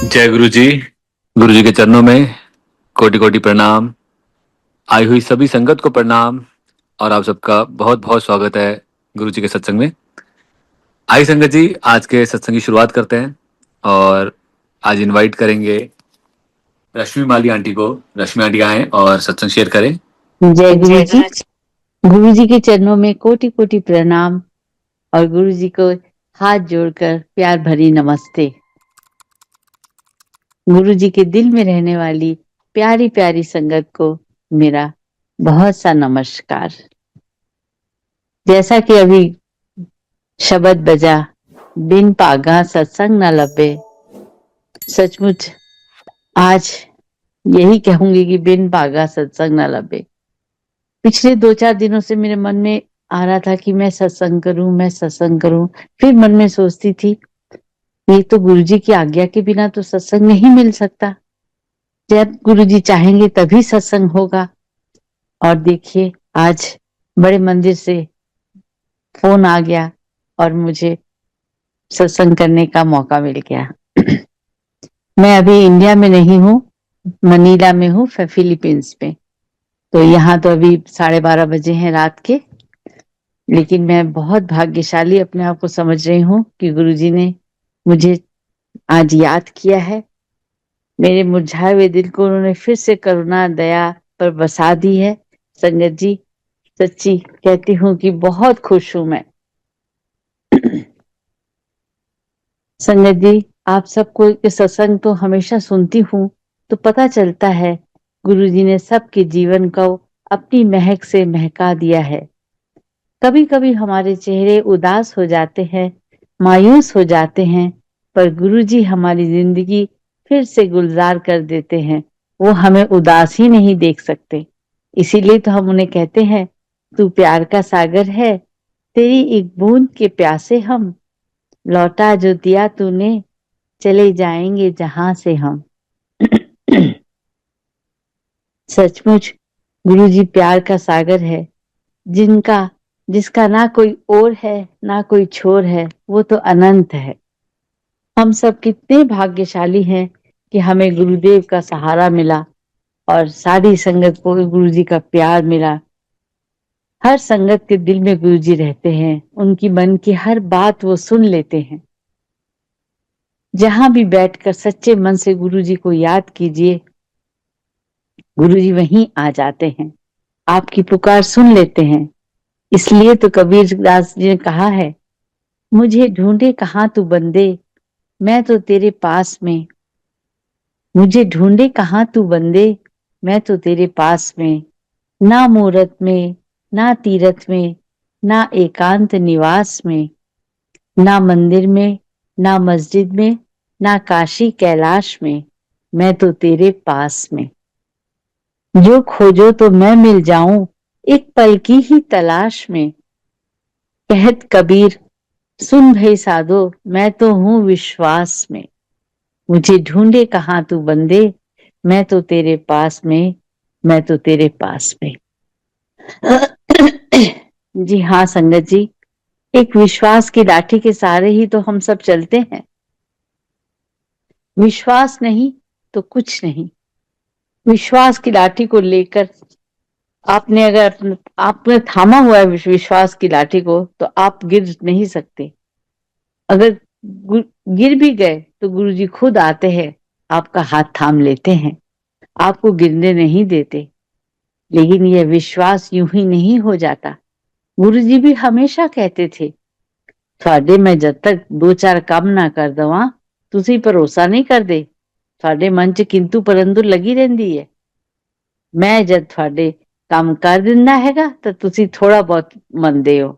जय गुरु जी। गुरु जी के चरणों में कोटि कोटि प्रणाम। आई हुई सभी संगत को प्रणाम। और आप सबका बहुत बहुत स्वागत है गुरु जी के सत्संग में। आई संगत जी, आज के सत्संग की शुरुआत करते हैं। और आज इनवाइट करेंगे रश्मि माली आंटी को। रश्मि आंटी आए और सत्संग शेयर करें। जय गुरु जय जी। गुरु जी। गुरु जी के चरणों में कोटि कोटि प्रणाम और गुरु जी को हाथ जोड़कर प्यार भरी नमस्ते। गुरु जी के दिल में रहने वाली प्यारी प्यारी संगत को मेरा बहुत सा नमस्कार। जैसा कि अभी शब्द बजा, बिन पागा सत्संग न लभे, सचमुच आज यही कहूंगी कि बिन पागा सत्संग न लभे। पिछले 2-4 दिनों से मेरे मन में आ रहा था कि मैं सत्संग करूं, मैं सत्संग करूं। फिर मन में सोचती थी, ये तो गुरुजी की आज्ञा के बिना तो सत्संग नहीं मिल सकता। जब गुरुजी चाहेंगे तभी सत्संग होगा। और देखिए, आज बड़े मंदिर से फोन आ गया और मुझे सत्संग करने का मौका मिल गया। मैं अभी इंडिया में नहीं हूँ, मनीला में हूँ, फिलीपींस में। तो यहाँ तो अभी 12:30 बजे हैं रात के। लेकिन मैं बहुत भाग्यशाली अपने आप को समझ रही हूँ कि गुरुजी ने मुझे आज याद किया है। मेरे मुरझाए हुए दिल को उन्होंने फिर से करुणा दया पर बसा दी है। संगत जी, सच्ची कहती हूँ कि बहुत खुश हूं मैं। संगत जी, आप सबको के सत्संग तो हमेशा सुनती हूँ, तो पता चलता है गुरुजी ने सबके जीवन को अपनी महक से महका दिया है। कभी कभी हमारे चेहरे उदास हो जाते हैं, मायूस हो जाते हैं, पर गुरुजी हमारी जिंदगी फिर से गुलजार कर देते हैं। वो हमें उदास ही नहीं देख सकते। इसीलिए तो हम उन्हें कहते हैं, तू प्यार का सागर है, तेरी एक बूंद के प्यासे हम, लौटा जो दिया तूने, चले जाएंगे जहां से हम। सचमुच गुरुजी प्यार का सागर है, जिसका ना कोई ओर है ना कोई छोर है, वो तो अनंत है। हम सब कितने भाग्यशाली हैं कि हमें गुरुदेव का सहारा मिला और सारी संगत को गुरुजी का प्यार मिला। हर संगत के दिल में गुरुजी रहते हैं, उनकी मन की हर बात वो सुन लेते हैं। जहां भी बैठकर सच्चे मन से गुरुजी को याद कीजिए, गुरुजी वहीं आ जाते हैं, आपकी पुकार सुन लेते हैं। इसलिए तो कबीर दास जी ने कहा है, मुझे ढूंढे कहाँ तू बंदे, मैं तो तेरे पास में। मुझे ढूंढे कहाँ तू बंदे, मैं तो तेरे पास में। ना मूरत में, ना तीरथ में, ना एकांत निवास में, ना मंदिर में, ना मस्जिद में, ना काशी कैलाश में, मैं तो तेरे पास में। जो खोजो तो मैं मिल जाऊं, एक पल की ही तलाश में। कहत कबीर सुन भई साधो, मैं तो हूं विश्वास में। मुझे ढूंढे कहाँ तू बंदे, मैं तो तेरे पास में, मैं तो तेरे पास में। जी हाँ संगत जी, एक विश्वास की लाठी के सहारे ही तो हम सब चलते हैं। विश्वास नहीं तो कुछ नहीं। विश्वास की लाठी को लेकर आपने थामा हुआ है विश्वास की लाठी को, तो आप गिर नहीं सकते। अगर गिर भी गए तो गुरुजी खुद आते हैं, आपका हाथ थाम लेते हैं, आपको गिरने नहीं देते। लेकिन यह विश्वास यूं ही नहीं हो जाता। गुरुजी भी हमेशा कहते थे, ਤੁਹਾਡੇ मैं जब तक 2-4 ਕੰਮ ना कर दवा, ਤੁਸੀਂ ਭਰੋਸਾ नहीं ਕਰਦੇ, ਤੁਹਾਡੇ मन च किंतु परंतु लगी रहती है। मैं जब ਤੁਹਾਡੇ काम कर दिंदा हैगा तो ਤੁਸੀਂ थोड़ा बहुत ਮੰਨਦੇ हो।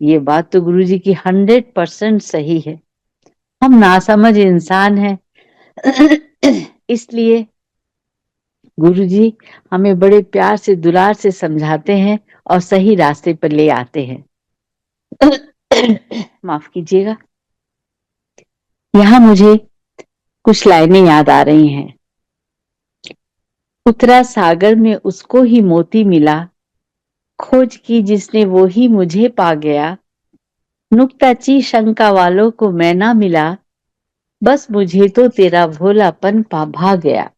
ये बात तो गुरुजी की 100% सही है। हम नासमझ इंसान हैं। इसलिए गुरुजी हमें बड़े प्यार से दुलार से समझाते हैं और सही रास्ते पर ले आते हैं। माफ कीजिएगा, यहाँ मुझे कुछ लाइनें याद आ रही हैं। उतरा सागर में उसको ही मोती मिला, खोज की जिसने वो ही मुझे पा गया। नुक्ताची शंका वालों को मैं ना मिला, बस मुझे तो तेरा भोलापन भा गया।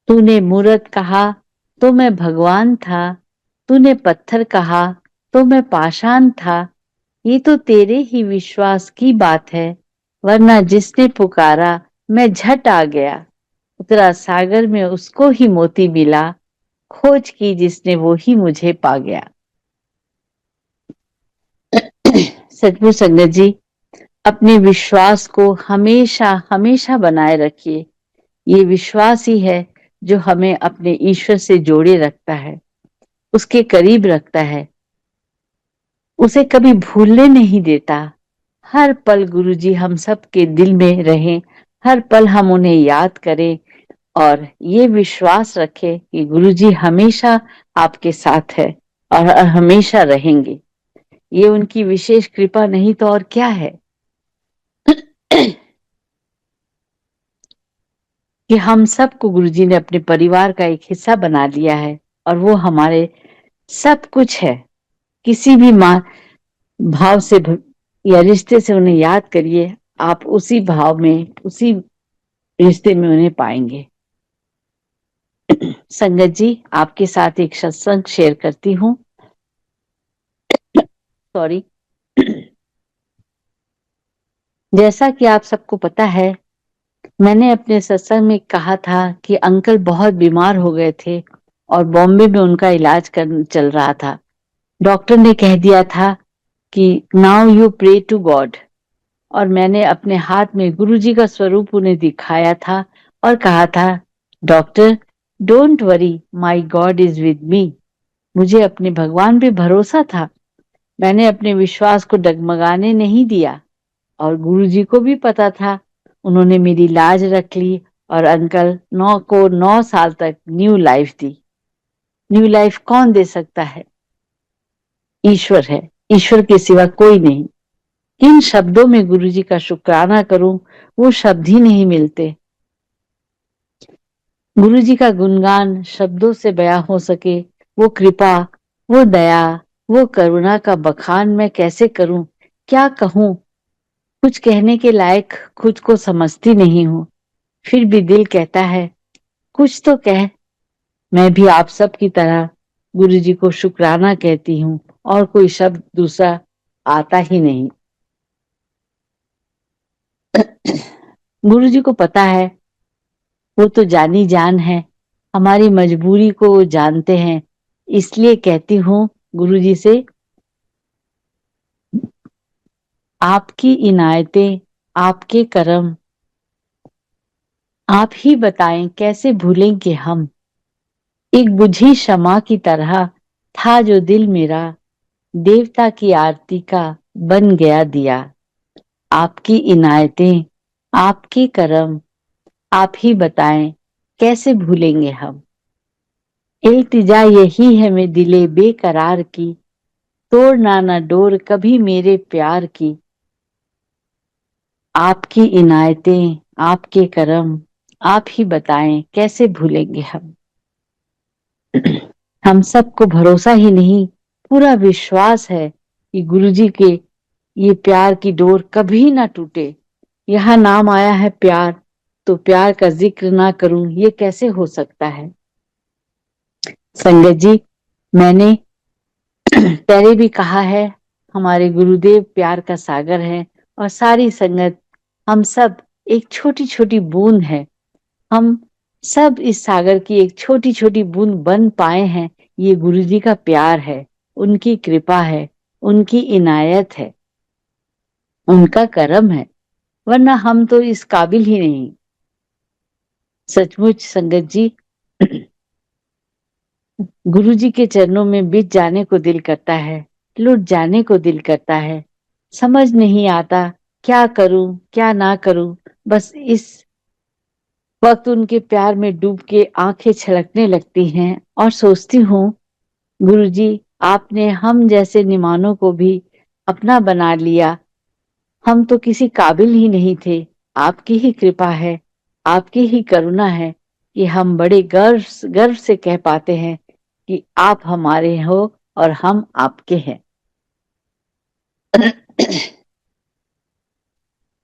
तूने मूर्त कहा तो मैं भगवान था, तूने पत्थर कहा तो मैं पाषाण था। ये तो तेरे ही विश्वास की बात है, वरना जिसने पुकारा मैं झट आ गया। उतरा सागर में उसको ही मोती मिला, खोज की जिसने वो ही मुझे पा गया। सचमुच संगत जी, अपने विश्वास को हमेशा हमेशा बनाए रखिए। ये विश्वास ही है जो हमें अपने ईश्वर से जोड़े रखता है, उसके करीब रखता है, उसे कभी भूलने नहीं देता। हर पल गुरुजी हम सब के दिल में रहें, हर पल हम उन्हें याद करें और ये विश्वास रखें कि गुरुजी हमेशा आपके साथ है और हमेशा रहेंगे। ये उनकी विशेष कृपा नहीं तो और क्या है कि हम सबको गुरुजी ने अपने परिवार का एक हिस्सा बना लिया है और वो हमारे सब कुछ है। किसी भी माँ भाव से या रिश्ते से उन्हें याद करिए, आप उसी भाव में, उसी रिश्ते में उन्हें पाएंगे। संगत जी, आपके साथ एक सत्संग शेयर करती हूँ। सॉरी। जैसा कि आप सबको पता है, मैंने अपने सत्संग में कहा था कि अंकल बहुत बीमार हो गए थे और बॉम्बे में उनका इलाज चल रहा था। डॉक्टर ने कह दिया था कि now you pray to God, और मैंने अपने हाथ में गुरुजी का स्वरूप उन्हें दिखाया था और कहा था, doctor don't worry, my God is with me. मुझे अपने भगवान पे भरोसा था। मैंने अपने विश्वास को डगमगाने नहीं दिया और गुरुजी को भी पता था। उन्होंने मेरी लाज रख ली और अंकल 9 साल तक न्यू लाइफ दी। न्यू लाइफ कौन दे सकता है? ईश्वर है। ईश्वर के सिवा कोई नहीं। किन शब्दों में गुरुजी का शुक्राना करूं, वो शब्द ही नहीं मिलते। गुरुजी का गुणगान शब्दों से बयां हो सके, वो कृपा, वो दया, वो करुणा का बखान मैं कैसे करूं? क्या कहूं? कुछ कहने के लायक खुद को समझती नहीं हूं। फिर भी दिल कहता है कुछ तो कह। मैं भी आप सब की तरह गुरुजी को शुक्राना कहती हूँ और कोई शब्द दूसरा आता ही नहीं। गुरुजी को पता है, वो तो जानी जान है, हमारी मजबूरी को वो जानते हैं। इसलिए कहती हूँ गुरुजी से, आपकी इनायतें, आपके करम, आप ही बताएं कैसे भूलेंगे हम। एक बुझी शमा की तरह था जो दिल मेरा, देवता की आरती का बन गया दिया। आपकी इनायतें, आपके करम, आप ही बताएं कैसे भूलेंगे हम। इल्तिजा यही है मैं दिले बेकरार की, तोड़ना ना डोर कभी मेरे प्यार की। आपकी इनायतें, आपके करम, आप ही बताएं कैसे भूलेंगे हम। हम सबको भरोसा ही नहीं, पूरा विश्वास है कि गुरुजी के ये प्यार की डोर कभी ना टूटे। यहाँ नाम आया है प्यार, तो प्यार का जिक्र ना करूं ये कैसे हो सकता है? संगत जी, मैंने पहले भी कहा है, हमारे गुरुदेव प्यार का सागर है और सारी संगत, हम सब एक छोटी छोटी बूंद है। हम सब इस सागर की एक छोटी छोटी बूंद बन पाए हैं। ये गुरुजी का प्यार है, उनकी कृपा है, उनकी इनायत है, उनका करम है, वरना हम तो इस काबिल ही नहीं। सचमुच संगत जी, गुरुजी के चरणों में बीत जाने को दिल करता है, लुट जाने को दिल करता है। समझ नहीं आता क्या करूं क्या ना करूं। बस इस वक्त उनके प्यार में डूब के आंखें छलकने लगती हैं और सोचती हूँ, गुरुजी आपने हम जैसे निमानों को भी अपना बना लिया। हम तो किसी काबिल ही नहीं थे। आपकी ही कृपा है, आपकी ही करुणा है कि हम बड़े गर्व गर्व से कह पाते हैं कि आप हमारे हो और हम आपके हैं।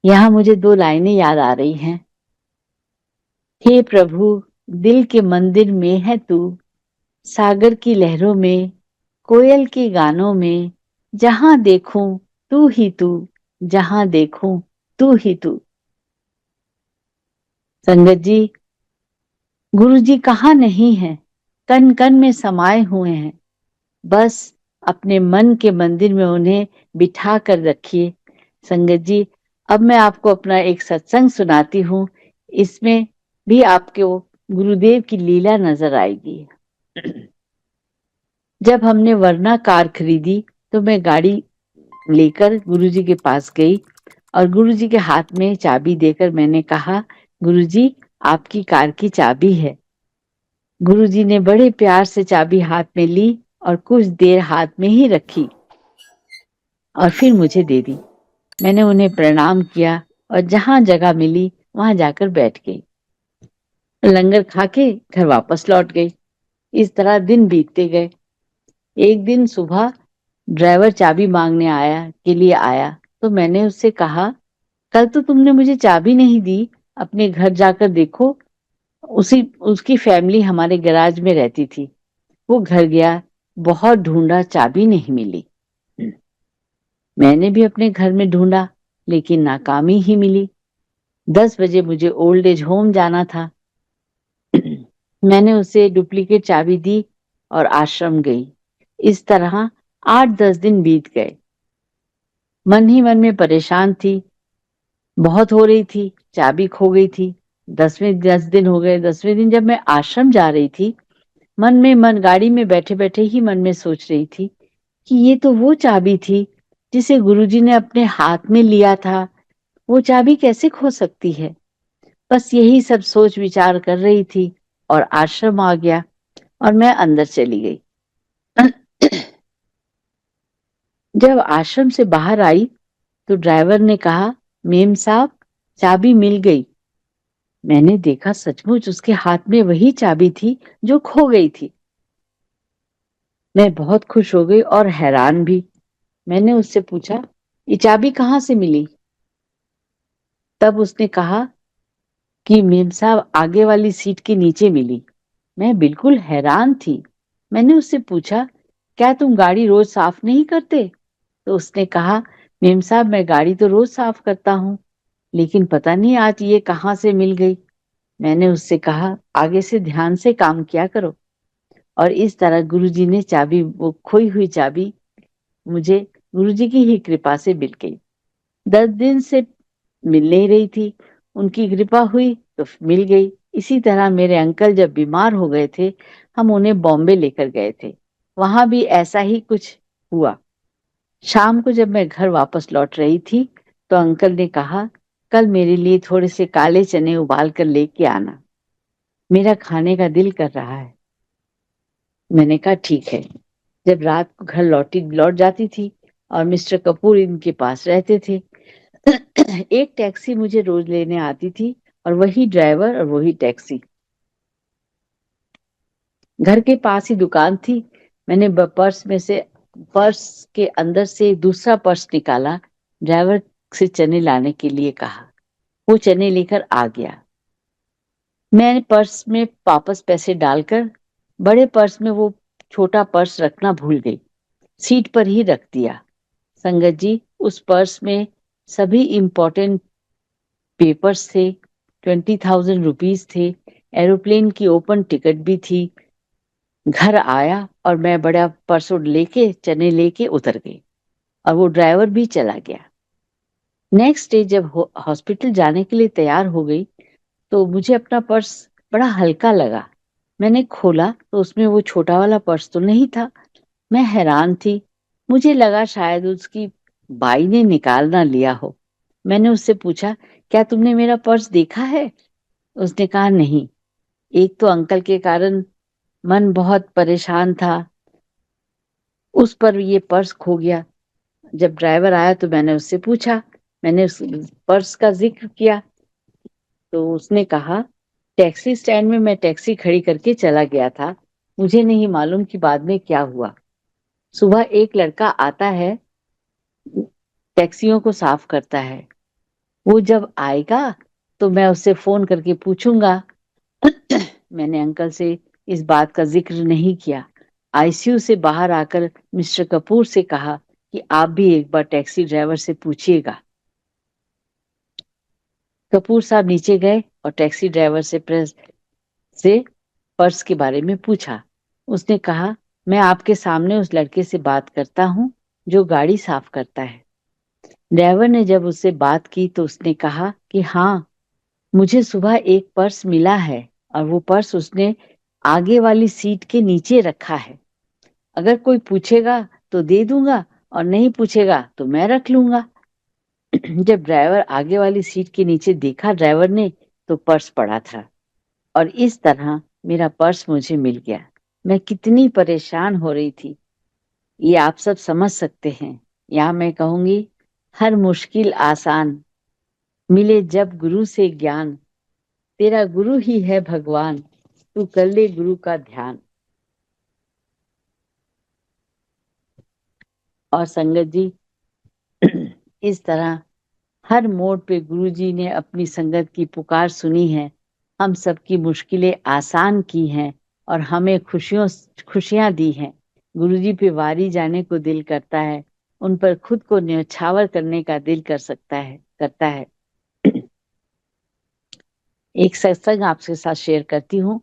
यहाँ मुझे 2 लाइनें याद आ रही हैं। हे प्रभु, दिल के मंदिर में है तू, सागर की लहरों में, कोयल के गानों में, जहां देखूं तू ही तू, जहां देखूं तू ही तू। संगत जी, गुरु जी कहाँ नहीं है, कन कन में समाये हुए हैं। बस अपने मन के मंदिर में उन्हें बिठा कर रखिए। संगत जी, अब मैं आपको अपना एक सत्संग सुनाती हूँ। इसमें भी आपको गुरुदेव की लीला नजर आएगी। जब हमने वरना कार खरीदी तो मैं गाड़ी लेकर गुरुजी के पास गई और गुरुजी के हाथ में चाबी देकर मैंने कहा, गुरुजी, आपकी कार की चाबी है। गुरुजी ने बड़े प्यार से चाबी हाथ में ली और कुछ देर हाथ में ही रखी और फिर मुझे दे दी। मैंने उन्हें प्रणाम किया और जहां जगह मिली वहां जाकर बैठ गई। लंगर खा के घर वापस लौट गई। इस तरह दिन बीतते गए। एक दिन सुबह ड्राइवर चाबी मांगने आया तो मैंने उससे कहा, कल तो तुमने मुझे चाबी नहीं दी, अपने घर जाकर देखो। उसकी फैमिली हमारे गैराज में रहती थी। वो घर गया, बहुत ढूंढा, चाबी नहीं मिली। मैंने भी अपने घर में ढूंढा लेकिन नाकामी ही मिली। 10 बजे मुझे ओल्ड एज होम जाना था। मैंने उसे डुप्लीकेट चाबी दी और आश्रम गई। इस तरह 8-10 दिन बीत गए। मन ही मन में परेशान थी, बहुत हो रही थी, चाबी खो गई थी। 10 दिन हो गए। 10वें दिन जब मैं आश्रम जा रही थी, मन गाड़ी में बैठे बैठे ही मन में सोच रही थी कि ये तो वो चाबी थी जिसे गुरुजी ने अपने हाथ में लिया था। वो चाबी कैसे खो सकती है? बस यही सब सोच विचार कर रही थी और आश्रम आ गया और मैं अंदर चली गई। जब आश्रम से बाहर आई तो ड्राइवर ने कहा, मेम साहब, चाबी मिल गई। मैंने देखा सचमुच उसके हाथ में वही चाबी थी जो खो गई थी। मैं बहुत खुश हो गई और हैरान भी। मैंने उससे पूछा, ये चाबी कहाँ से मिली? तब उसने कहा कि मेम साहब, आगे वाली सीट के नीचे मिली। मैं बिल्कुल हैरान थी। मैंने उससे पूछा, क्या तुम गाड़ी रोज साफ नहीं करते? तो उसने कहा, मेम साहब, मैं गाड़ी तो रोज साफ करता हूँ, लेकिन पता नहीं आज ये कहाँ से मिल गई। मैंने उससे कहा, आगे से ध्यान से काम किया करो। और इस तरह गुरुजी ने चाबी, वो खोई हुई चाबी, मुझे गुरुजी की ही कृपा से मिल गई। 10 दिन से मिल नहीं रही थी, उनकी कृपा हुई तो मिल गई। इसी तरह मेरे अंकल जब बीमार हो गए थे, हम उन्हें बॉम्बे लेकर गए थे। वहां भी ऐसा ही कुछ हुआ। शाम को जब मैं घर वापस लौट रही थी तो अंकल ने कहा, कल मेरे लिए थोड़े से काले चने उबाल कर लेके आना, मेरा खाने का दिल कर रहा है। मैंने कहा ठीक है। जब रात को घर लौट जाती थी और मिस्टर कपूर इनके पास रहते थे, एक टैक्सी मुझे रोज लेने आती थी और वही ड्राइवर और वही टैक्सी। घर के पास ही दुकान थी। मैंने पर्स के अंदर से दूसरा पर्स निकाला, ड्राइवर से चने लाने के लिए कहा। वो चने लेकर आ गया। मैंने पर्स में वापस पैसे डालकर बड़े पर्स में वो छोटा पर्स रखना भूल गई, सीट पर ही रख दिया। संगत जी, उस पर्स में सभी इंपॉर्टेंट पेपर्स थे, 20,000 रुपीज थे, एरोप्लेन की ओपन टिकट भी थी। घर आया और मैं बड़ा पर्स लेके, चने लेके उतर गई और वो ड्राइवर भी चला गया। नेक्स्ट डे जब हॉस्पिटल जाने के लिए तैयार हो गई तो मुझे अपना पर्स बड़ा हल्का लगा। मैंने खोला तो उसमें वो छोटा वाला पर्स तो नहीं था। मैं हैरान थी। मुझे लगा शायद उसकी बाई ने निकाल ना लिया हो। मैंने उससे पूछा, क्या तुमने मेरा पर्स देखा है? उसने कहा, नहीं। एक तो अंकल के कारण मन बहुत परेशान था, उस पर ये पर्स खो गया। जब ड्राइवर आया तो मैंने उससे पूछा, मैंने उस पर्स का जिक्र किया तो उसने कहा, टैक्सी स्टैंड में मैं टैक्सी खड़ी करके चला गया था, मुझे नहीं मालूम कि बाद में क्या हुआ। सुबह एक लड़का आता है, टैक्सियों को साफ करता है। वो जब आएगा तो मैं उससे फोन करके पूछूंगा। मैंने अंकल से इस बात का जिक्र नहीं किया। आईसीयू से बाहर आकर मिस्टर कपूर से कहा कि आप भी एक बार टैक्सी ड्राइवर से पूछिएगा। कपूर साहब नीचे गए और टैक्सी ड्राइवर से पर्स के बारे में पूछा। उसने कहा, मैं आपके सामने उस लड़के से बात करता हूँ जो गाड़ी साफ करता है। ड्राइवर ने जब उससे बात की तो उसने कहा कि हाँ, मुझे सुबह एक पर्स मिला है और वो पर्स उसने आगे वाली सीट के नीचे रखा है। अगर कोई पूछेगा तो दे दूंगा और नहीं पूछेगा तो मैं रख लूंगा। जब ड्राइवर आगे वाली सीट के नीचे देखा ड्राइवर ने तो पर्स पड़ा था और इस तरह मेरा पर्स मुझे मिल गया। मैं कितनी परेशान हो रही थी ये आप सब समझ सकते हैं। यहाँ मैं कहूंगी, हर मुश्किल आसान, मिले जब गुरु से ज्ञान, तेरा गुरु ही है भगवान, तू कर ले गुरु का ध्यान। और संगत जी, इस तरह हर मोड़ पे गुरुजी ने अपनी संगत की पुकार सुनी है, हम सबकी मुश्किलें आसान की हैं और हमें खुशियां दी हैं। गुरुजी पे वारी जाने को दिल करता है, उन पर खुद को न्यौछावर करने का दिल करता है। एक सत्संग आपके साथ शेयर करती हूँ।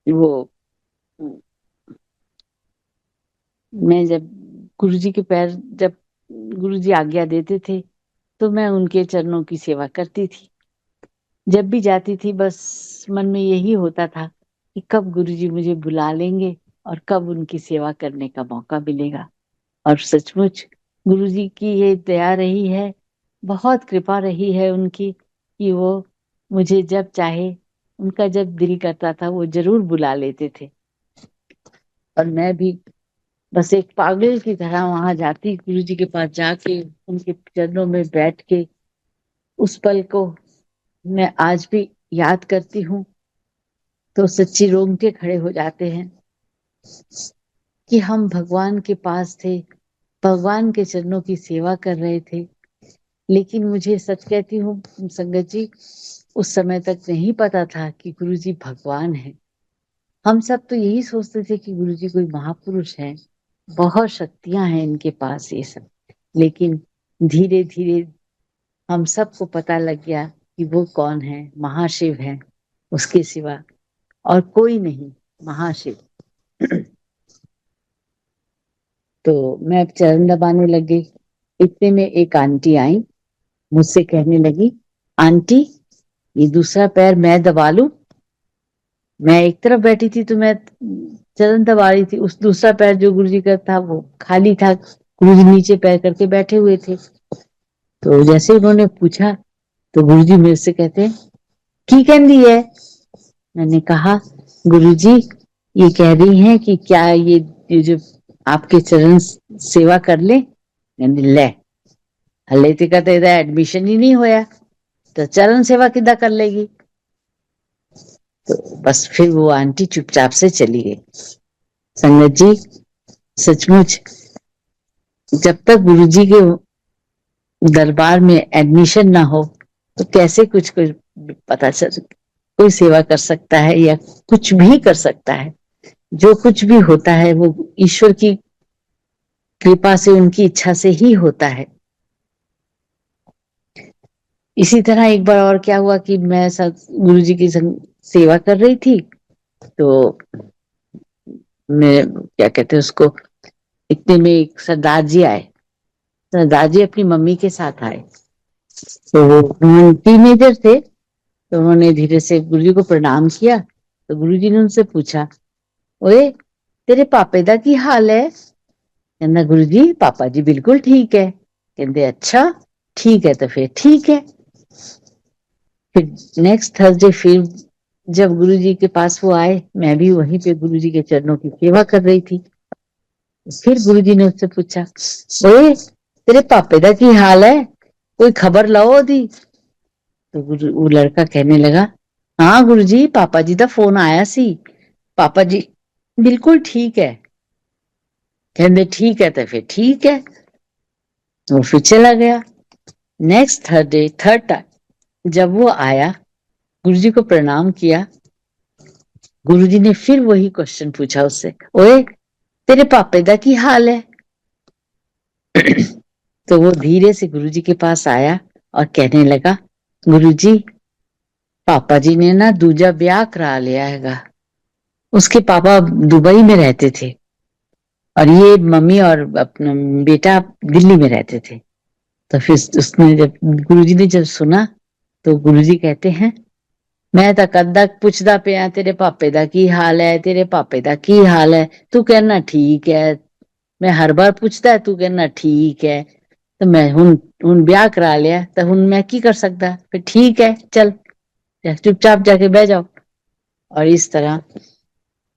वो मैं जब गुरुजी के पैर जब गुरुजी आज्ञा देते थे तो मैं उनके चरणों की सेवा करती थी। जब भी जाती थी बस मन में यही होता था कि कब गुरुजी मुझे बुला लेंगे और कब उनकी सेवा करने का मौका मिलेगा। और सचमुच गुरुजी की ये दया रही है, बहुत कृपा रही है उनकी कि वो मुझे जब चाहे, उनका जब दिल करता था वो जरूर बुला लेते थे। और मैं भी बस एक पागल की तरह वहां जाती, गुरुजी के पास जाके उनके चरणों में बैठ के उस पल को मैं आज भी याद करती हूँ तो सच्ची रोंगटे खड़े हो जाते हैं कि हम भगवान के पास थे, भगवान के चरणों की सेवा कर रहे थे। लेकिन मुझे सच कहती हूँ संगत जी, उस समय तक नहीं पता था कि गुरुजी भगवान है। हम सब तो यही सोचते थे कि गुरुजी कोई महापुरुष है, बहुत शक्तियां हैं इनके पास ये सब। लेकिन धीरे धीरे हम सबको पता लग गया कि वो कौन है, महाशिव है, उसके सिवा और कोई नहीं, महाशिव। तो मैं अब चरण दबाने लग गई। इतने में एक आंटी आई, मुझसे कहने लगी, आंटी ये दूसरा पैर मैं दबा लूं? मैं एक तरफ बैठी थी तो मैं चरण दबा रही थी, उस दूसरा पैर जो गुरुजी का था वो खाली था, गुरुजी नीचे पैर करके बैठे हुए थे। तो जैसे उन्होंने पूछा तो गुरुजी मेरे से कहते हैं, की कहती है? मैंने कहा, गुरुजी ये कह रही हैं कि क्या ये जो आपके चरण सेवा कर ले। मैंने ले हले तो कहते एडमिशन ही नहीं होया तो चरण सेवा किदा कर लेगी। तो बस फिर वो आंटी चुपचाप से चली गई। संगत जी, सचमुच जब तक गुरुजी के दरबार में एडमिशन ना हो तो कैसे कुछ पता चल, कोई सेवा कर सकता है या कुछ भी कर सकता है। जो कुछ भी होता है वो ईश्वर की कृपा से, उनकी इच्छा से ही होता है। इसी तरह एक बार और क्या हुआ कि मैं गुरुजी की सेवा कर रही थी तो मैं क्या कहते हैं उसको, इतने में एक सरदार जी आए। सरदार जी अपनी मम्मी के साथ आए तो वो टीनेजर थे। तो उन्होंने धीरे से गुरुजी को प्रणाम किया तो गुरुजी ने उनसे पूछा, ओए तेरे पापे दा की हाल है? कहना, गुरुजी पापा जी बिल्कुल ठीक है। कहते, अच्छा ठीक है तो फिर ठीक है। फिर नेक्स्ट थर्सडे फिर जब गुरुजी के पास वो आए, मैं भी वहीं पे गुरुजी के चरणों की सेवा कर रही थी। फिर गुरुजी ने उससे पूछा, ओए तेरे पापे दा की हाल है, कोई खबर लाओ दी। तो वो लड़का कहने लगा, हाँ गुरुजी पापा जी दा फोन आया सी, पापा जी बिल्कुल ठीक है। कहते ठीक है, तो फिर ठीक है, वो फिर चला गया। नेक्स्ट थर्ड टाइम जब वो आया, गुरुजी को प्रणाम किया, गुरुजी ने फिर वही क्वेश्चन पूछा उससे, ओए तेरे पापे दा की हाल है? तो वो धीरे से गुरुजी के पास आया और कहने लगा, गुरुजी पापा जी ने ना दूजा ब्याह करा लिया हैगा। उसके पापा दुबई में रहते थे और ये मम्मी और अपना बेटा दिल्ली में रहते थे। तो फिर उसने जब गुरुजी ने जब सुना तो गुरुजी कहते हैं, मैं तो कदा पुछदा पिया तेरे पापे दा की हाल है, तेरे पापे दा की हाल है, तू कहना ठीक है। मैं हर बार पूछता है, तू कहना ठीक है। तो मैं हुन ब्याह करा लिया, तो हुन मैं की कर सकता? फिर ठीक है, चल चुपचाप जाके बह जाओ। और इस तरह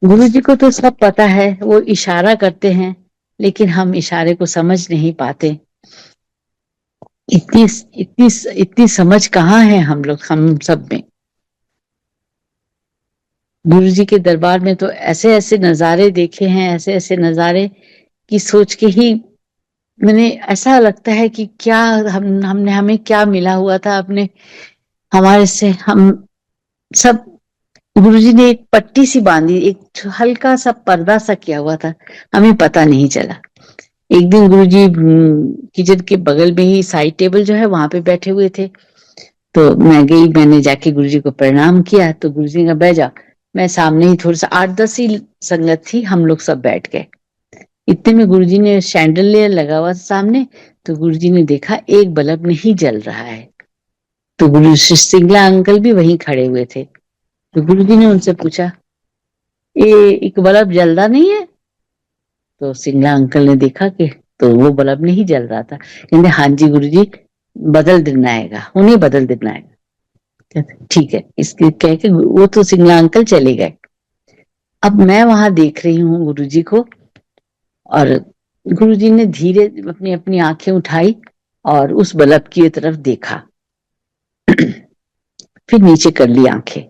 गुरु जी को तो सब पता है, वो इशारा करते हैं, लेकिन हम इशारे को समझ नहीं पाते। इतनी इतनी इतनी समझ कहाँ है हम सब में। गुरु जी के दरबार में तो ऐसे ऐसे नजारे देखे हैं, ऐसे ऐसे नजारे की सोच के ही मैंने ऐसा लगता है कि क्या हमने हमें क्या मिला हुआ था अपने हमारे से। हम सब गुरुजी ने एक पट्टी सी बांधी, एक हल्का सा पर्दा सा किया हुआ था, हमें पता नहीं चला। एक दिन गुरुजी किचन के बगल में ही साइड टेबल जो है वहां पे बैठे हुए थे। तो मैं गई, मैंने जाके गुरुजी को प्रणाम किया। तो गुरुजी ने बैठ जा, मैं सामने ही थोड़ा सा 8-10 ही संगत थी, हम लोग सब बैठ गए। इतने में गुरुजी ने शैंडलियर लगा हुआ सामने, तो गुरुजी ने देखा एक बल्ब नहीं जल रहा है। तो गुरु सिंगला अंकल भी वहीं खड़े हुए थे। तो गुरुजी ने उनसे पूछा, ये एक बल्ब जलता नहीं है? तो सिंगला अंकल ने देखा कि तो वो बल्ब नहीं जल रहा था। कहते हाँ जी गुरुजी, बदल देना आएगा, उन्हें बदल देना आएगा। कहते ठीक है, इसके कह के वो तो सिंगला अंकल चले गए। अब मैं वहां देख रही हूँ गुरुजी को, और गुरुजी ने धीरे अपनी अपनी आंखें उठाई और उस बल्ब की तरफ देखा। फिर नीचे कर ली आंखें,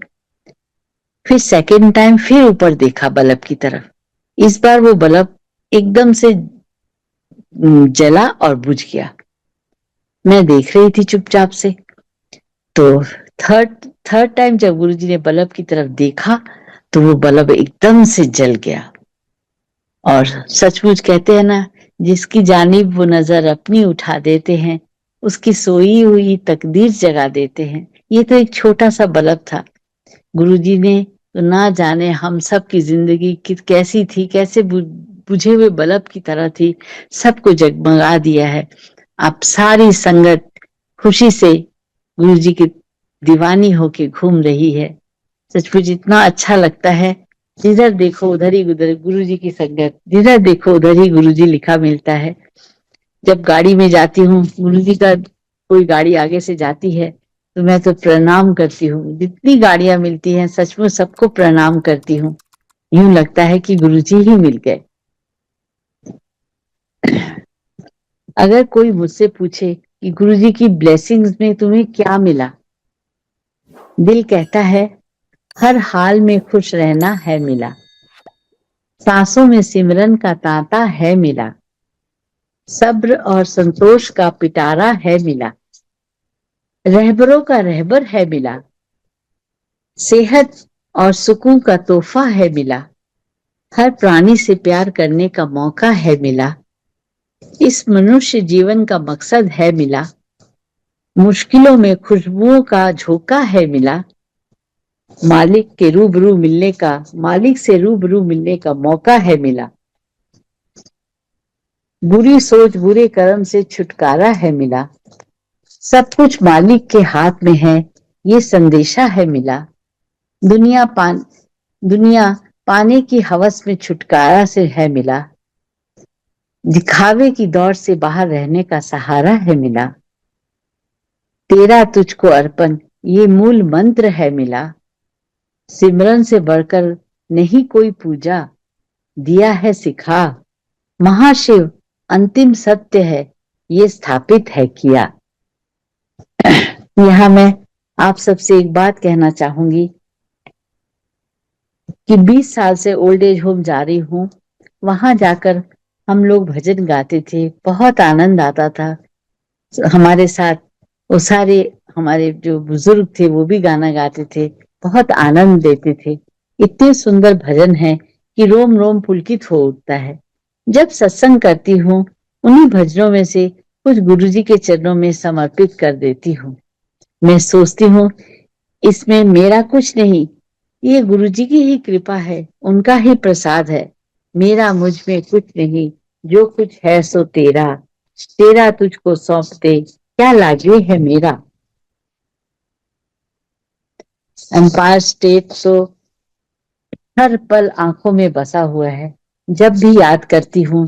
फिर सेकेंड टाइम फिर ऊपर देखा बल्ब की तरफ। इस बार वो बल्ब एकदम से जला और बुझ गया। मैं देख रही थी चुपचाप से। तो थर्ड थर्ड टाइम जब गुरुजी ने बल्ब की तरफ देखा तो वो बल्ब एकदम से जल गया। और सचमुच कहते हैं ना, जिसकी जानिब वो नजर अपनी उठा देते हैं, उसकी सोई हुई तकदीर जगा देते हैं। ये तो एक छोटा सा बल्ब था। गुरुजी ने तो ना जाने हम सब की जिंदगी कैसी थी, कैसे बुझे हुए बल्ब की तरह थी, सबको जगमगा दिया है। आप सारी संगत खुशी से गुरुजी की दीवानी होके घूम रही है। सचमुच इतना अच्छा लगता है। जिधर देखो उधर ही उधर गुरुजी की संगत, जिधर देखो उधर ही गुरुजी लिखा मिलता है। जब गाड़ी में जाती हूँ, गुरुजी का कोई गाड़ी आगे से जाती है तो मैं तो प्रणाम करती हूँ। जितनी गाड़ियां मिलती हैं सचमुच सबको प्रणाम करती हूँ। यूं लगता है कि गुरुजी ही मिल गए। अगर कोई मुझसे पूछे कि गुरुजी की ब्लेसिंग्स में तुम्हें क्या मिला, दिल कहता है हर हाल में खुश रहना है मिला, सांसों में सिमरन का तांता है मिला, सब्र और संतोष का पिटारा है मिला, रहबरों का रहबर है मिला, सेहत और सुकून का तोहफा है मिला, हर प्राणी से प्यार करने का मौका है मिला, इस मनुष्य जीवन का मकसद है मिला, मुश्किलों में खुशबुओं का झोंका है मिला, मालिक से रूबरू मिलने का मौका है मिला, बुरी सोच बुरे कर्म से छुटकारा है मिला, सब कुछ मालिक के हाथ में है ये संदेशा है मिला, दुनिया दुनिया पाने की हवस में छुटकारा से है मिला, दिखावे की दौड़ से बाहर रहने का सहारा है मिला, तेरा तुझको अर्पण ये मूल मंत्र है मिला, सिमरन से बढ़कर नहीं कोई पूजा दिया है सिखा, महाशिव अंतिम सत्य है ये स्थापित है किया। यहाँ मैं आप सबसे एक बात कहना चाहूंगी कि 20 साल से ओल्ड एज होम जा रही हूँ। वहां जाकर हम लोग भजन गाते थे, बहुत आनंद आता था। हमारे साथ वो सारे हमारे जो बुजुर्ग थे वो भी गाना गाते थे, बहुत आनंद देते थे। इतने सुंदर भजन है कि रोम रोम पुलकित हो उठता है। जब सत्संग करती हूँ, उन्हीं भजनों में से कुछ गुरुजी के चरणों में समर्पित कर देती हूँ। मैं सोचती हूँ इसमें मेरा कुछ नहीं, ये गुरुजी की ही कृपा है, उनका ही प्रसाद है। मेरा मुझ में कुछ नहीं, जो कुछ है सो तेरा, तेरा तुझको सौंप दे, क्या लागे है मेरा। एम्पायर स्टेट तो हर पल आंखों में बसा हुआ है। जब भी याद करती हूँ,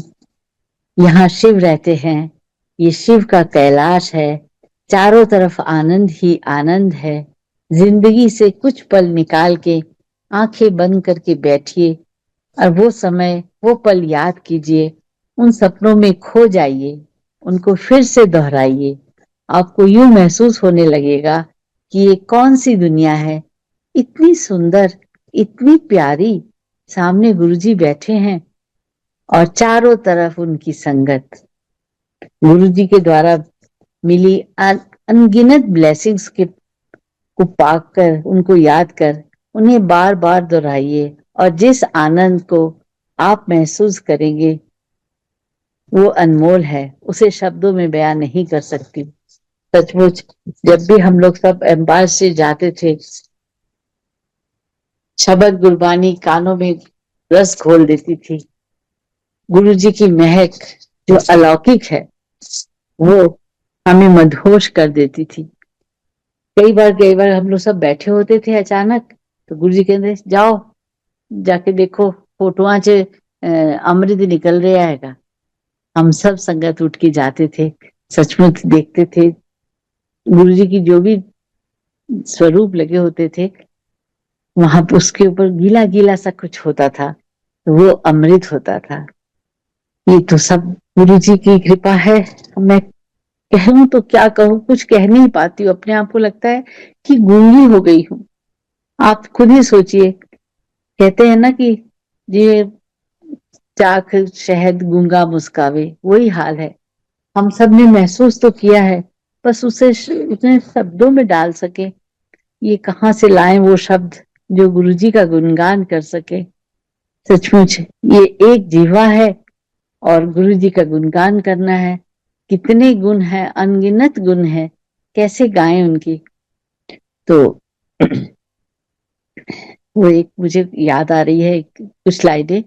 यहाँ शिव रहते हैं, ये शिव का कैलाश है, चारों तरफ आनंद ही आनंद है। जिंदगी से कुछ पल निकाल के आंखें बंद करके बैठिए और वो समय वो पल याद कीजिए, उन सपनों में खो जाइए, उनको फिर से दोहराइए। आपको यूं महसूस होने लगेगा कि ये कौन सी दुनिया है, इतनी सुंदर, इतनी प्यारी। सामने गुरुजी बैठे हैं और चारों तरफ उनकी संगत। गुरुजी के द्वारा मिली अनगिनत ब्लेसिंग्स के को पाक कर, उनको याद कर, उन्हें बार बार दोहराइए और जिस आनंद को आप महसूस करेंगे वो अनमोल है, उसे शब्दों में बयान नहीं कर सकती। सचमुच जब भी हम लोग सब एम्पायर से जाते थे, शबद गुरबानी कानों में रस घोल देती थी। गुरुजी की महक जो अलौकिक है वो हमें मदहोश कर देती थी। कई बार हम लोग सब बैठे होते थे, अचानक तो गुरुजी कहते जाओ जाके देखो फोटोआं च अमृत निकल रहा हैगा। हम सब संगत उठ के जाते थे, सचमुच देखते थे गुरुजी की जो भी स्वरूप लगे होते थे, वहां पे उसके ऊपर गीला गीला सा कुछ होता था, तो वो अमृत होता था। ये तो सब गुरुजी की कृपा है। मैं कहूं तो क्या कहूं, कुछ कह नहीं पाती हूँ, अपने आप को लगता है कि गूंगी हो गई हूँ। आप खुद ही सोचिए, कहते हैं ना कि ये चाक शहद गूंगा मुस्कावे, वही हाल है। हम सब ने महसूस तो किया है, बस उसे उतने शब्दों में डाल सके, ये कहाँ से लाएं वो शब्द जो गुरुजी का गुणगान कर सके। सचमुच ये एक जीवा है और गुरुजी का गुणगान करना है। कितने गुण हैं, अनगिनत गुण हैं, कैसे गाएं उनकी। तो वो एक मुझे याद आ रही है कुछ लाइनें।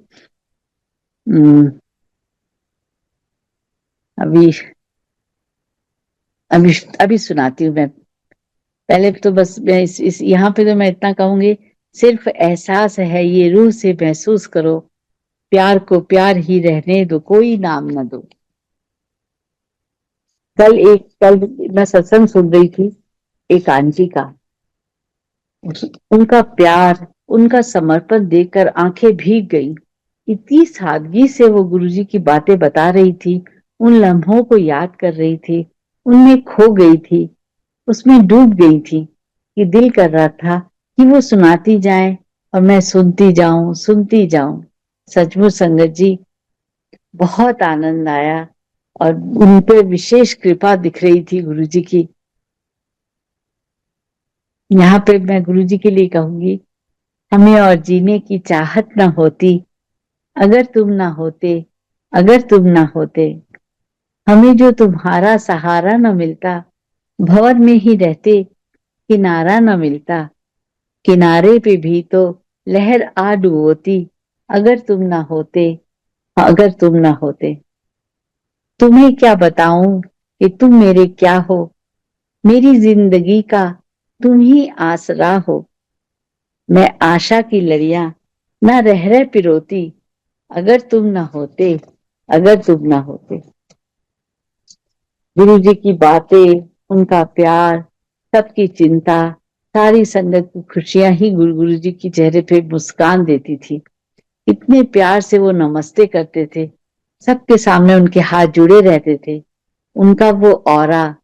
अभी अभी अभी सुनाती हूँ मैं। पहले तो बस मैं इस यहाँ पे तो मैं इतना कहूंगी, सिर्फ एहसास है ये रूह से महसूस करो, प्यार को प्यार ही रहने दो, कोई नाम न दो। कल मैं सत्संग सुन रही थी एक आंटी का, उनका प्यार, उनका समर्पण देखकर आंखें भीग गई। इतनी सादगी से वो गुरुजी की बातें बता रही थी, उन लम्हों को याद कर रही थी, उनमें खो गई थी, उसमें डूब गई थी कि दिल कर रहा था कि वो सुनाती जाए और मैं सुनती जाऊं, सुनती जाऊं। सचमुच संगत जी, बहुत आनंद आया और उन पे विशेष कृपा दिख रही थी गुरुजी की। यहाँ पे मैं गुरुजी के लिए कहूंगी, हमें और जीने की चाहत न होती अगर तुम ना होते, अगर तुम ना होते। हमें जो तुम्हारा सहारा न मिलता, भंवर में ही रहते किनारा न मिलता, किनारे पे भी तो लहर आ डुबोती अगर तुम ना होते, अगर तुम ना होते। तुम्हें क्या बताऊं कि तुम मेरे क्या हो, मेरी जिंदगी का तुम ही आसरा हो। मैं आशा की लड़ियां ना रह पिरोती अगर तुम ना होते, अगर तुम ना होते। गुरु जी की बातें, उनका प्यार, सबकी चिंता, सारी संगत की खुशियां ही गुरु जी की चेहरे पे मुस्कान देती थी। इतने प्यार से वो नमस्ते करते थे, सबके सामने उनके हाथ जुड़े रहते थे। उनका वो ऑरा,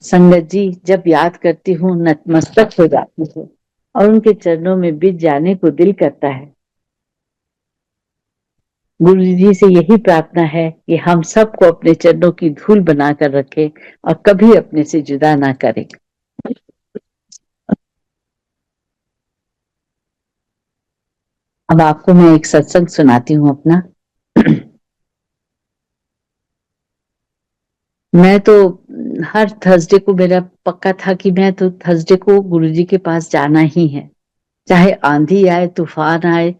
संगत जी जब याद करती हूँ नतमस्तक हो जाती हूँ और उनके चरणों में बिछ जाने को दिल करता है। गुरु जी से यही प्रार्थना है कि हम सबको अपने चरणों की धूल बनाकर रखें और कभी अपने से जुदा ना करें। अब आपको मैं एक सत्संग सुनाती हूँ अपना। मैं तो हर थर्सडे को मेरा पक्का था कि मैं तो थर्सडे को गुरुजी के पास जाना ही है, चाहे आंधी आए, तूफान आए,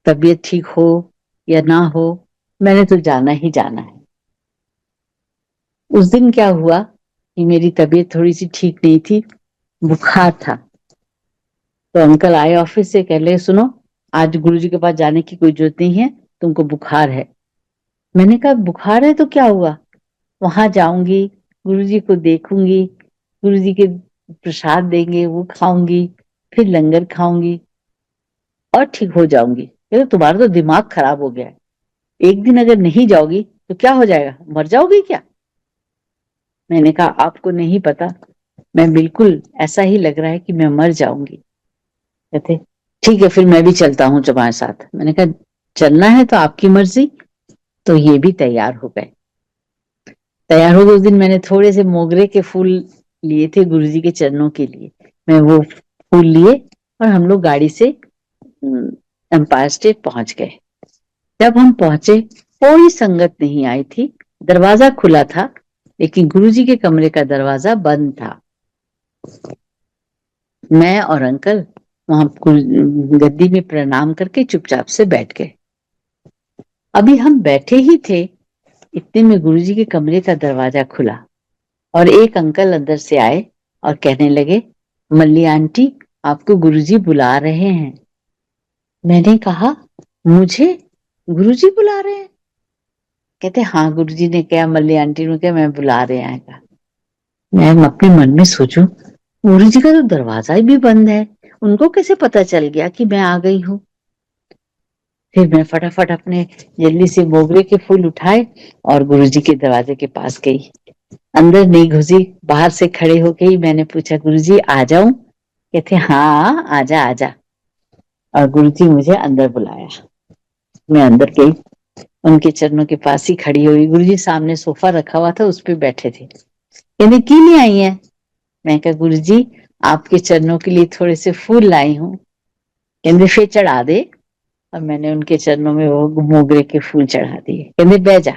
तबीयत ठीक हो या ना हो, मैंने तो जाना ही जाना है। उस दिन क्या हुआ कि मेरी तबीयत थोड़ी सी ठीक नहीं थी, बुखार था। तो अंकल आए ऑफिस से, कह ले सुनो, आज गुरुजी के पास जाने की कोई जरूरत नहीं है, तुमको बुखार है। मैंने कहा बुखार है तो क्या हुआ, वहां जाऊंगी, गुरुजी को देखूंगी, गुरुजी के प्रसाद देंगे वो खाऊंगी, फिर लंगर खाऊंगी और ठीक हो जाऊंगी। कहते तुम्हारा तो दिमाग खराब हो गया है, एक दिन अगर नहीं जाओगी तो क्या हो जाएगा, मर जाओगी क्या। मैंने कहा आपको नहीं पता, मैं बिल्कुल ऐसा ही लग रहा है कि मैं मर जाऊंगी। कहते ठीक है फिर मैं भी चलता हूँ तुम्हारे साथ। मैंने कहा चलना है तो आपकी मर्जी। तो ये भी तैयार हो गए। तैयार हो गए, उस दिन मैंने थोड़े से मोगरे के फूल लिए थे गुरुजी के चरणों के लिए। मैं वो फूल लिए और हम लोग गाड़ी से एम्पायर स्टेट पहुंच गए। जब हम पहुंचे कोई संगत नहीं आई थी, दरवाजा खुला था लेकिन गुरुजी के कमरे का दरवाजा बंद था। मैं और अंकल वहां गद्दी में प्रणाम करके चुपचाप से बैठ गए। अभी हम बैठे ही थे, इतने में गुरुजी के कमरे का दरवाजा खुला और एक अंकल अंदर से आए और कहने लगे मल्ली आंटी, आपको गुरुजी बुला रहे हैं। मैंने कहा मुझे गुरुजी बुला रहे हैं। कहते हाँ गुरुजी ने कहा, मल्ली आंटी ने कहा मैं बुला रहे आएगा। मैं अपने मन में सोचूं गुरुजी का तो दरवाजा भी बंद है, उनको कैसे पता चल गया कि मैं आ गई हूँ। फिर मैं फटाफट अपने जल्दी से मोगरे के फूल उठाए और गुरुजी के दरवाजे के पास गई। अंदर नहीं घुसी, बाहर से खड़े हो गई। मैंने पूछा गुरुजी आ जाऊं। कहते हाँ आजा आजा। और गुरुजी मुझे अंदर बुलाया। मैं अंदर गई, उनके चरणों के पास ही खड़ी हुई। गुरुजी सामने सोफा रखा हुआ था, उस पर बैठे थे। कहते की नहीं आई है। मैं कहा गुरुजी आपके चरणों के लिए थोड़े से फूल लाई हूँ। कहते फिर चढ़ा दे। और मैंने उनके चरणों में वो मोगरे के फूल चढ़ा दिए। कहते बैठ जा।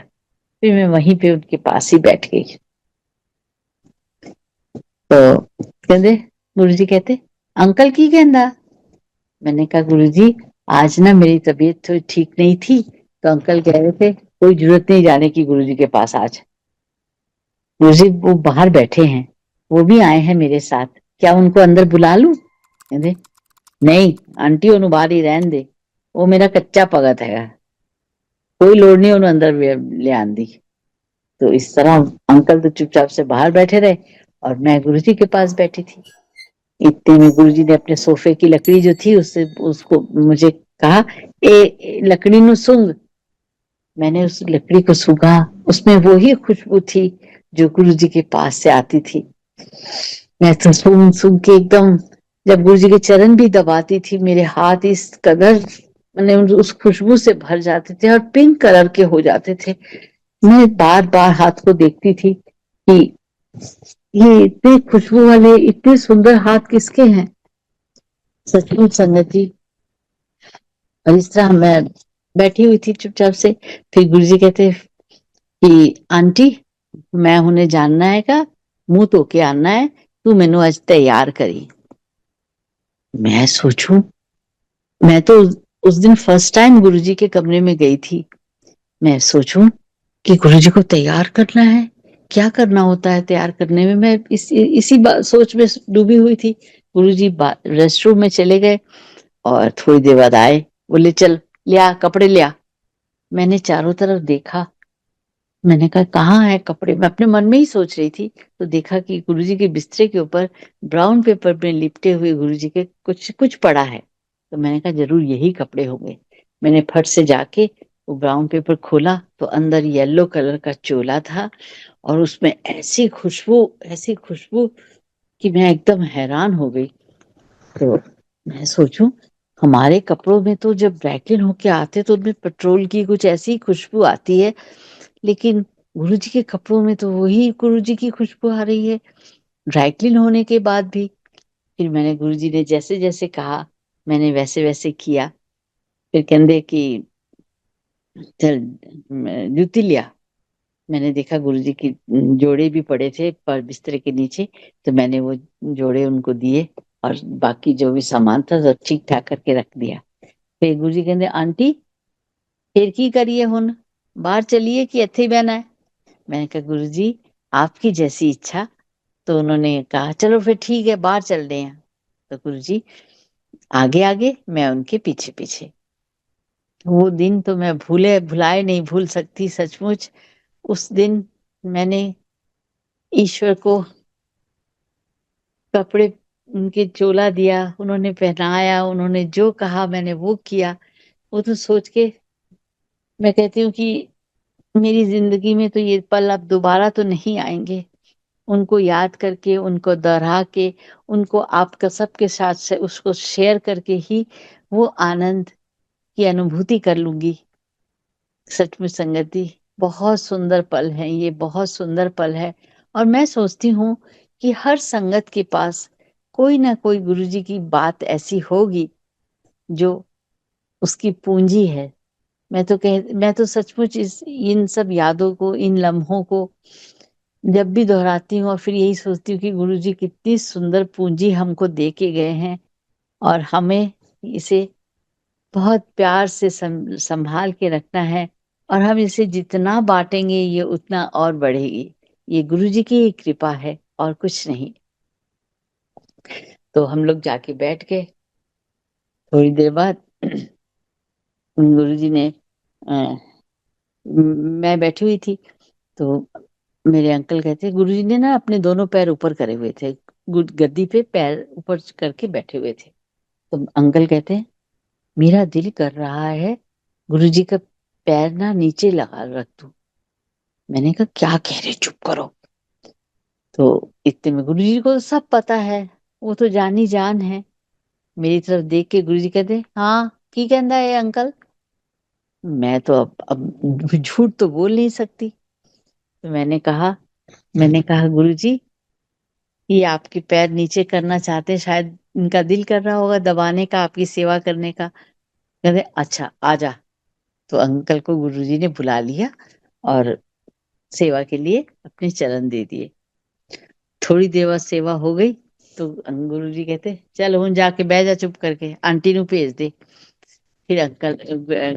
फिर मैं वहीं पे उनके पास ही बैठ गई। तो कहते गुरुजी कहते अंकल की कहंदा। मैंने कहा गुरुजी आज ना मेरी तबीयत थोड़ी ठीक नहीं थी, तो अंकल कह रहे थे कोई जरूरत नहीं जाने की गुरुजी के पास आज। गुरुजी वो बाहर बैठे हैं, वो भी आए हैं मेरे साथ, क्या उनको अंदर बुला लूं। कहते नहीं आंटी ओनू बाहर ही रहन दे, वो मेरा कच्चा भगत है, कोई लोड़ नहीं ओनू अंदर ले आंदी। तो इस तरह अंकल तो चुपचाप से बाहर बैठे रहे और मैं गुरुजी के पास बैठी थी। इतने में गुरुजी ने अपने सोफे की लकड़ी जो थी उससे उसको मुझे कहा ए लकड़ी नु सूंघ। मैंने उस लकड़ी को सूंघा, उसमें वही खुशबू थी जो गुरुजी के पास से आती थी। मैं तो सूंघ सूंघ के एकदम, जब गुरुजी के चरण भी दबाती थी मेरे हाथ इस कदर मैंने उस खुशबू से भर जाते थे और पिंक कलर के हो जाते थे। मैं बार बार हाथ को देखती थी कि ये इतने खुशबू वाले इतने सुंदर हाथ किसके हैं। सचमुच संगत जी। और इस तरह मैं बैठी हुई थी चुपचाप से। फिर गुरुजी कहते कि आंटी मैं उन्हें जानना है का, मुंह धो के आना है, तू मैनू आज तैयार करी। मैं सोचूं, मैं तो उस दिन फर्स्ट टाइम गुरुजी के कमरे में गई थी। मैं सोचूं कि गुरुजी को तैयार करना है, क्या करना होता है तैयार करने में। मैं इसी सोच में डूबी हुई थी। गुरुजी रेस्ट रूम में चले गए और थोड़ी देर बाद आए, बोले चल लिया कपड़े लिया। मैंने चारों तरफ देखा, मैंने कहा कहाँ है कपड़े, मैं अपने मन में ही सोच रही थी। तो देखा कि गुरुजी के बिस्तर के ऊपर ब्राउन पेपर में लिपटे हुए गुरुजी के कुछ कुछ पड़ा है। तो मैंने कहा जरूर यही कपड़े होंगे। मैंने फट से जाके वो ब्राउन पेपर खोला तो अंदर येलो कलर का चोला था और उसमें ऐसी खुशबू कि मैं एकदम हैरान हो गई। तो मैं सोचूं हमारे कपड़ों में तो जब ड्राई क्लीन होके आते तो उनमें पेट्रोल की कुछ ऐसी खुशबू आती है, लेकिन गुरुजी के कपड़ों में तो वही गुरुजी की खुशबू आ रही है ड्राई क्लीन होने के बाद भी। फिर मैंने गुरुजी ने जैसे-जैसे कहा, मैंने वैसे-वैसे किया। फिर कहंदे कि चल जूती लिया। मैंने देखा गुरुजी की जोड़े भी पड़े थे पर बिस्तर के नीचे, तो मैंने वो जोड़े उनको दिए और बाकी जो भी सामान था सब ठीक-ठाक करके रख दिया। फिर गुरुजी कहंदे आंटी फिर की करिए हुन? बाहर चलिए कि इत्थे ही बहना है? मैंने कहा गुरुजी आपकी जैसी इच्छा। तो उन्होंने कहा चलो फिर ठीक है बाहर चलते हैं। तो गुरुजी आगे-आगे मैं उनके पीछे-पीछे। वो दिन तो मैं भुलाए नहीं भूल सकती सचमुच। उस दिन मैंने ईश्वर को कपड़े उनके चोला दिया, उन्होंने पहनाया, उन्होंने जो कहा मैंने वो किया। वो तो सोच के मैं कहती हूँ कि मेरी ज़िंदगी में तो ये पल अब दोबारा तो नहीं आएँगे। उनको याद करके, उनको दोहरा के, उनको आपका सबके साथ से उसको शेयर करके ही वो आनंद की अनुभूति कर लूँगी। सचमुच संगत जी, बहुत सुंदर पल है ये, बहुत सुंदर पल है और मैं सोचती हूँ कि हर संगत के पास कोई ना कोई गुरुजी की बात ऐसी होगी, जो उसकी पूँजी है। मैं तो सचमुच इन सब यादों को, इन लम्हों को जब भी दोहराती हूँ और फिर यही सोचती हूँ कि गुरुजी कितनी सुंदर पूँजी हमको दे के गए हैं और हमें इसे बहुत प्यार से संभाल के रखना है और हम इसे जितना बाँटेंगे ये उतना और बढ़ेगी। ये गुरुजी की ही कृपा है और कुछ नहीं। तो हम लोग जाके बैठ गए। थोड़ी देर बाद गुरुजी ने मैं बैठी हुई थी, तो मेरे अंकल कहते गुरुजी ने ना अपने दोनों पैर ऊपर करे हुए थे। गद्दी पे पैर ऊपर करके बैठे हुए थे। तो अंकल कहते हैं, मेरा दिल कर रहा है गुरुजी का पैर ना नीचे लगा रख दूँ। मैंने कहा क्या कह रहे चुप करो। तो इतने में गुरुजी को सब पता है, वो तो जानी जान है। मेरी तरफ देख के गुरुजी कहते हाँ की कहंदा है अंकल। मैं तो अब झूठ तो बोल नहीं सकती। तो मैंने कहा गुरुजी ये आपके पैर नीचे करना चाहते हैं, शायद इनका दिल कर रहा होगा दबाने का, आपकी सेवा करने का। कहते अच्छा आजा। तो अंकल को गुरुजी ने बुला लिया और सेवा के लिए अपने चरण दे दिए। थोड़ी देर बाद सेवा हो गई तो गुरुजी कहते चल हुन जाके बैठ जा चुप करके, आंटी नू भेज दे। फिर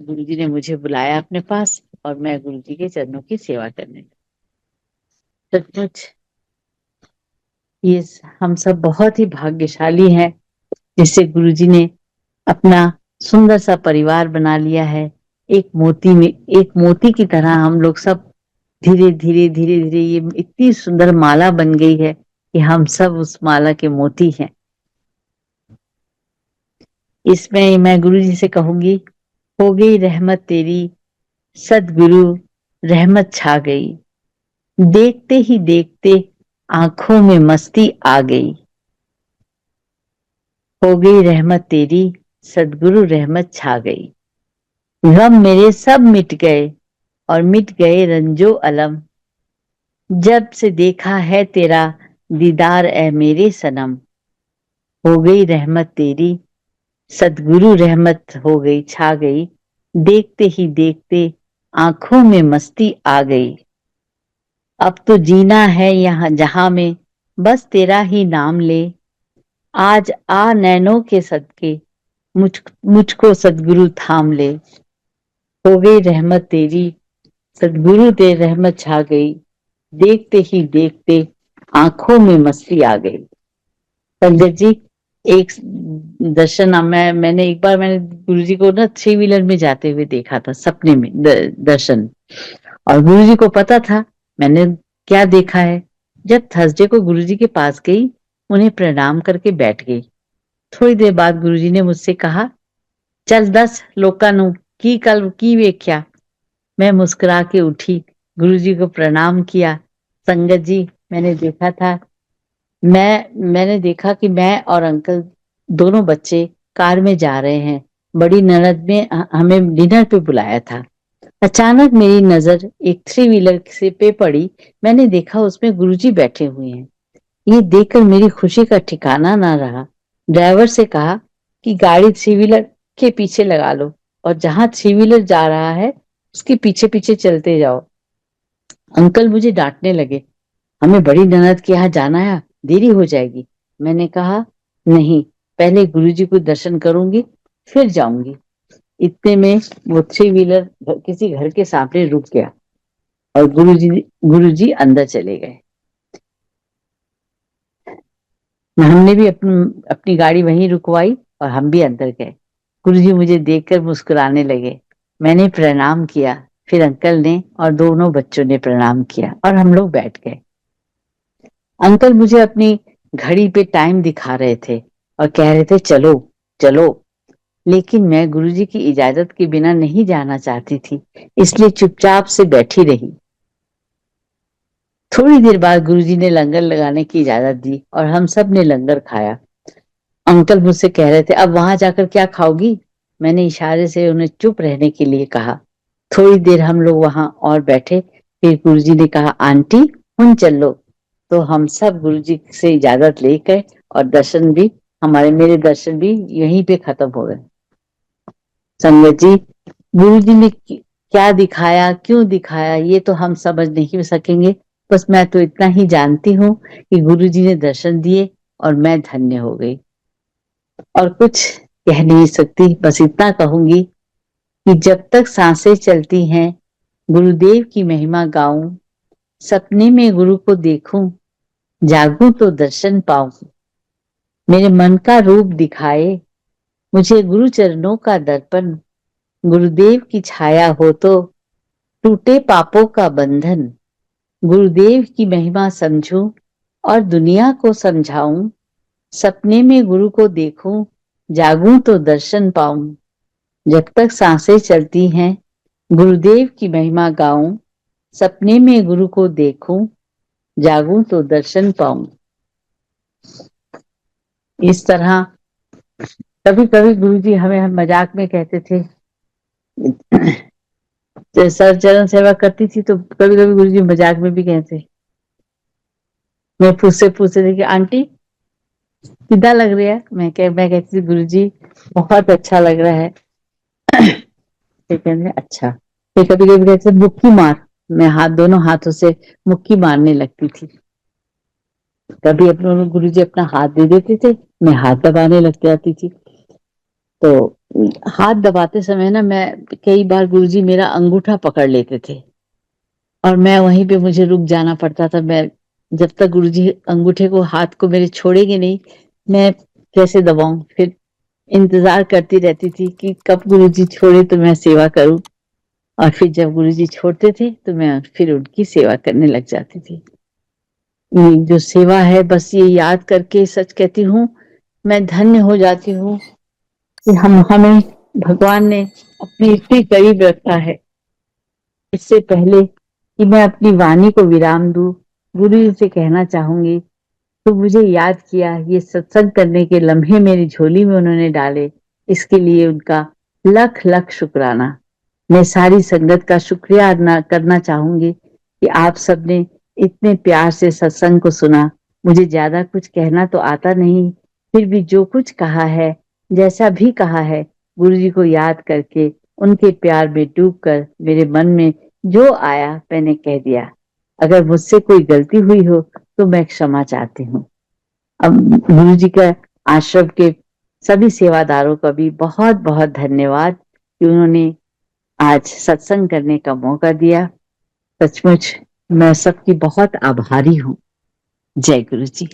गुरुजी ने मुझे बुलाया अपने पास और मैं गुरुजी के चरणों की सेवा करने लगी। सचमुच ये हम सब बहुत ही भाग्यशाली हैं जिससे गुरुजी ने अपना सुंदर सा परिवार बना लिया है। एक मोती की तरह हम लोग सब धीरे-धीरे ये इतनी सुंदर माला बन गई है कि हम सब उस माला के मोती हैं। इसमें मैं गुरुजी से कहूँगी, हो गई रहमत तेरी, सद्गुरु रहमत छा गई। देखते ही देखते आँखों में मस्ती आ गई। हो गई रहमत तेरी, सद्गुरु रहमत छा गई। गम मेरे सब मिट गए और मिट गए रंजो अलम। जब से देखा है तेरा दीदार ए मेरे सनम। हो गई रहमत तेरी, सद्गुरु रहमत हो गई छा गई। देखते ही देखते आँखों में मस्ती आ गई। अब तो जीना है यहाँ जहाँ में बस तेरा ही नाम ले। आज आ नैनों के सदके मुझको सद्गुरु थाम ले। हो गई रहमत तेरी, सद्गुरु दे रहमत छा गई। देखते ही देखते आँखों में मस्ती आ गई। संजय जी एक दर्शन मैंने एक बार मैंने गुरुजी को ना थ्री व्हीलर में जाते हुए देखा था सपने में दर्शन। और गुरुजी को पता था मैंने क्या देखा है। जब थर्सडे को गुरुजी के पास गई, उन्हें प्रणाम करके बैठ गई। थोड़ी देर बाद गुरुजी ने मुझसे कहा चल दस लोकां नू की कल की वेख्या। मैं मुस्कुरा के उठी, गुरुजी को प्रणाम किया। संगत जी मैंने देखा कि मैं और अंकल दोनों बच्चे कार में जा रहे हैं। बड़ी ननद ने हमें डिनर पे बुलाया था। अचानक मेरी नजर एक थ्री व्हीलर से पे पड़ी। मैंने देखा उसमें गुरुजी बैठे हुए हैं। ये देखकर मेरी खुशी का ठिकाना ना रहा। ड्राइवर से कहा कि गाड़ी थ्री व्हीलर के पीछे लगा लो और जहां थ्री व्हीलर जा रहा है उसके पीछे पीछे चलते जाओ। अंकल मुझे डांटने लगे, हमें बड़ी ननद के यहाँ जाना है, देरी हो जाएगी। मैंने कहा नहीं, पहले गुरुजी को दर्शन करूंगी फिर जाऊंगी। इतने में वो थ्री व्हीलर किसी घर के सामने रुक गया और गुरुजी अंदर चले गए। हमने भी अपनी गाड़ी वहीं रुकवाई और हम भी अंदर गए। गुरुजी मुझे देखकर मुस्कुराने लगे। मैंने प्रणाम किया, फिर अंकल ने और दोनों बच्चों ने प्रणाम किया और हम लोग बैठ गए। अंकल मुझे अपनी घड़ी पे टाइम दिखा रहे थे और कह रहे थे चलो चलो, लेकिन मैं गुरुजी की इजाजत के बिना नहीं जाना चाहती थी, इसलिए चुपचाप से बैठी रही। थोड़ी देर बाद गुरुजी ने लंगर लगाने की इजाजत दी और हम सब ने लंगर खाया। अंकल मुझसे कह रहे थे अब वहां जाकर क्या खाओगी। मैंने इशारे से उन्हें चुप रहने के लिए कहा। थोड़ी देर हम लोग वहां और बैठे, फिर गुरुजी ने कहा आंटी हुन चलो। तो हम सब गुरुजी से इजाजत लेकर और दर्शन भी मेरे दर्शन भी यहीं पे खत्म हो गए। संगत जी, गुरुजी ने क्या दिखाया, क्यों दिखाया, ये तो हम समझ नहीं सकेंगे। बस मैं तो इतना ही जानती हूँ कि गुरुजी ने दर्शन दिए और मैं धन्य हो गई। और कुछ कह नहीं सकती, बस इतना कहूंगी कि जब तक सांसें चलती हैं गुरुदेव की महिमा गाऊं, सपने में गुरु को देखूं, जागूं तो दर्शन पाऊं। मेरे मन का रूप दिखाए मुझे गुरु चरणों का दर्पण, गुरुदेव की छाया हो तो टूटे पापों का बंधन। गुरुदेव की महिमा समझूं और दुनिया को समझाऊं, सपने में गुरु को देखूं, जागूं तो दर्शन पाऊं। जब तक सांसें चलती हैं गुरुदेव की महिमा गाऊं, सपने में गुरु को देखूं, जागूं तो दर्शन पाऊं। इस तरह कभी कभी गुरुजी हमें मजाक में कहते थे, सर चरण सेवा करती थी तो कभी कभी गुरुजी मजाक में भी कहते, मैं पूछते थे कि आंटी कितना लग रहा है। मैं कहती थी गुरुजी बहुत अच्छा लग रहा है। फिर कहते अच्छा। फिर कभी कभी कहते मुक्की मार, मैं दोनों हाथों से मुक्की मारने लगती थी। कभी अपने गुरुजी अपना हाथ दे देते थे, मैं हाथ दबाने लग जाती थी। तो हाथ दबाते समय ना मैं कई बार गुरुजी मेरा अंगूठा पकड़ लेते थे और मैं वहीं पे मुझे रुक जाना पड़ता था। मैं जब तक गुरुजी अंगूठे को हाथ को मेरे छोड़ेंगे नहीं, मैं कैसे दबाऊं। फिर इंतजार करती रहती थी कि कब गुरुजी छोड़े तो मैं सेवा करूं, और फिर जब गुरुजी छोड़ते थे तो मैं फिर उनकी सेवा करने लग जाती थी। ये जो सेवा है, बस ये याद करके सच कहती हूँ मैं धन्य हो जाती हूँ कि हमें भगवान ने अपने इतने करीब रखा है। इससे पहले कि मैं अपनी वाणी को विराम दूं, गुरु जी से कहना चाहूंगी तो मुझे याद किया, ये सत्संग करने के लम्हे मेरी झोली में उन्होंने डाले, इसके लिए उनका लख लख शुक्राना। मैं सारी संगत का शुक्रिया अदा करना चाहूंगी कि आप सबने इतने प्यार से सत्संग को सुना। मुझे ज्यादा कुछ कहना तो आता नहीं, फिर भी जो कुछ कहा है, जैसा भी कहा है, गुरु जी को याद करके उनके प्यार में डूबकर मेरे मन में जो आया मैंने कह दिया। अगर मुझसे कोई गलती हुई हो तो मैं क्षमा चाहती हूँ। अब गुरु जी का आश्रम के सभी सेवादारों का भी बहुत बहुत धन्यवाद कि उन्होंने आज सत्संग करने का मौका दिया। सचमुच मैं सबकी बहुत आभारी हूँ। जय गुरु जी।